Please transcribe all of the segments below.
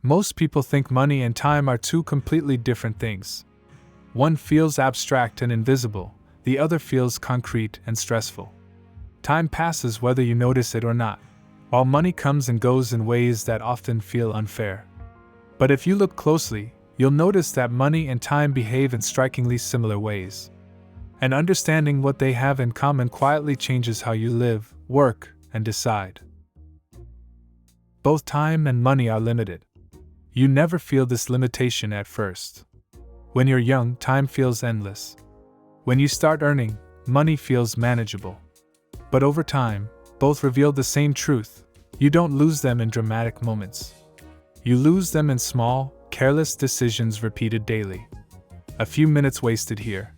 Most people think money and time are two completely different things. One feels abstract and invisible, the other feels concrete and stressful. Time passes whether you notice it or not, while money comes and goes in ways that often feel unfair. But if you look closely, you'll notice that money and time behave in strikingly similar ways. And understanding what they have in common quietly changes how you live, work, and decide. Both time and money are limited. You never feel this limitation at first. When you're young, time feels endless. When you start earning, money feels manageable. But over time, both reveal the same truth: you don't lose them in dramatic moments. You lose them in small, careless decisions repeated daily. A few minutes wasted here.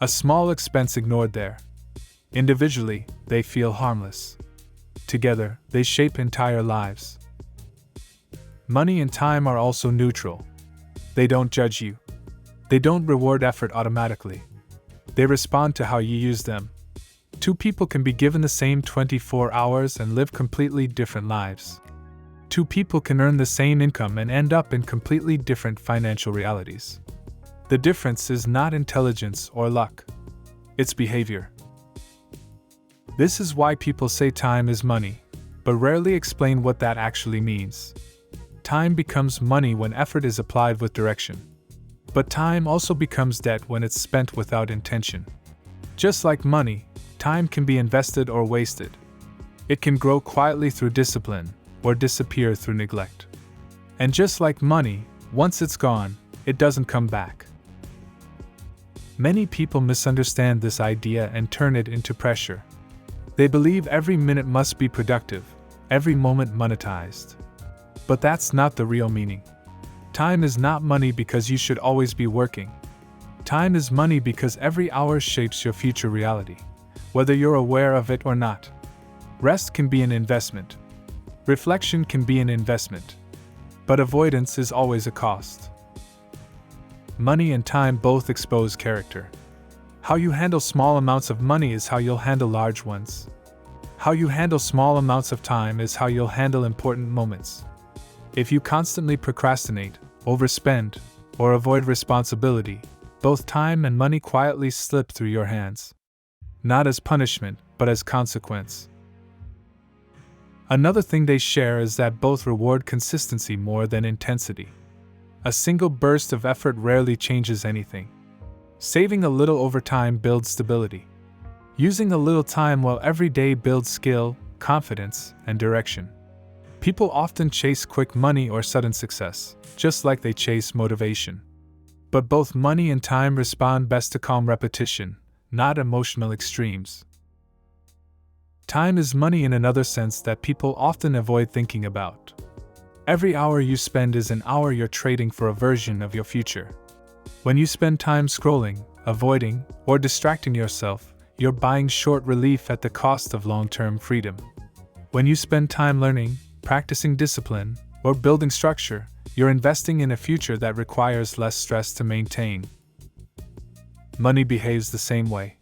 A small expense ignored there. Individually, they feel harmless. Together, they shape entire lives. Money and time are also neutral. They don't judge you. They don't reward effort automatically. They respond to how you use them. Two people can be given the same 24 hours and live completely different lives. Two people can earn the same income and end up in completely different financial realities. The difference is not intelligence or luck. It's behavior. This is why people say time is money, but rarely explain what that actually means. Time becomes money when effort is applied with direction. But time also becomes debt when it's spent without intention. Just like money, time can be invested or wasted. It can grow quietly through discipline, or disappear through neglect. And just like money, once it's gone, it doesn't come back. Many people misunderstand this idea and turn it into pressure. They believe every minute must be productive, every moment monetized. But that's not the real meaning. Time is not money because you should always be working. Time is money because every hour shapes your future reality, whether you're aware of it or not. Rest can be an investment. Reflection can be an investment. But avoidance is always a cost. Money and time both expose character. How you handle small amounts of money is how you'll handle large ones. How you handle small amounts of time is how you'll handle important moments. If you constantly procrastinate, overspend, or avoid responsibility, both time and money quietly slip through your hands. Not as punishment, but as consequence. Another thing they share is that both reward consistency more than intensity. A single burst of effort rarely changes anything. Saving a little over time builds stability. Using a little time well every day builds skill, confidence, and direction. People often chase quick money or sudden success, just like they chase motivation. But both money and time respond best to calm repetition, not emotional extremes. Time is money in another sense that people often avoid thinking about. Every hour you spend is an hour you're trading for a version of your future. When you spend time scrolling, avoiding, or distracting yourself, you're buying short relief at the cost of long-term freedom. When you spend time learning, practicing discipline, or building structure, you're investing in a future that requires less stress to maintain. Money behaves the same way.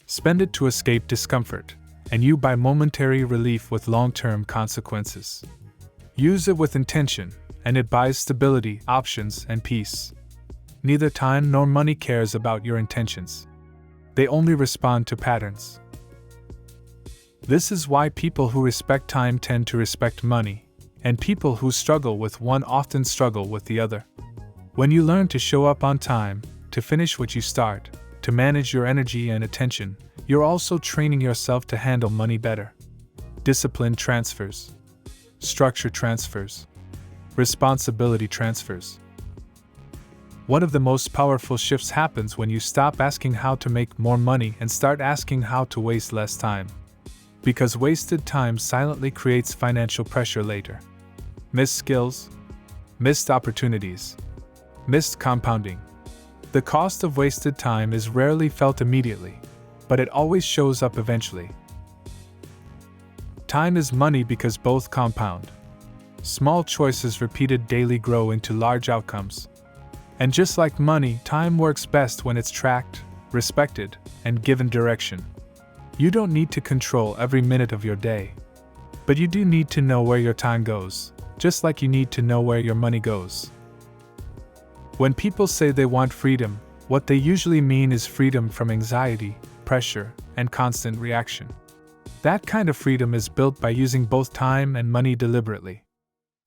Spend it to escape discomfort, and you buy momentary relief with long-term consequences. Use it with intention, and it buys stability, options, and peace. Neither time nor money cares about your intentions. They only respond to patterns. This is why people who respect time tend to respect money, and people who struggle with one often struggle with the other. When you learn to show up on time, to finish what you start, to manage your energy and attention, you're also training yourself to handle money better. Discipline transfers. Structure transfers. Responsibility transfers. One of the most powerful shifts happens when you stop asking how to make more money and start asking how to waste less time. Because wasted time silently creates financial pressure later. Missed skills, missed opportunities, missed compounding. The cost of wasted time is rarely felt immediately, but it always shows up eventually. Time is money because both compound. Small choices repeated daily grow into large outcomes. And just like money, time works best when it's tracked, respected, and given direction. You don't need to control every minute of your day. But you do need to know where your time goes, just like you need to know where your money goes. When people say they want freedom, what they usually mean is freedom from anxiety, pressure, and constant reaction. That kind of freedom is built by using both time and money deliberately.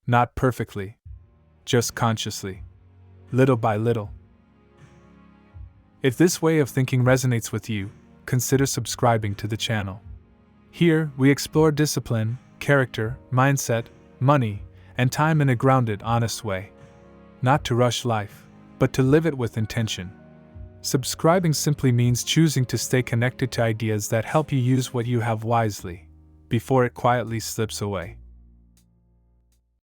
Not perfectly, just consciously, little by little. If this way of thinking resonates with you, consider subscribing to the channel. Here, we explore discipline, character, mindset, money, and time in a grounded, honest way. Not to rush life, but to live it with intention. Subscribing simply means choosing to stay connected to ideas that help you use what you have wisely, before it quietly slips away.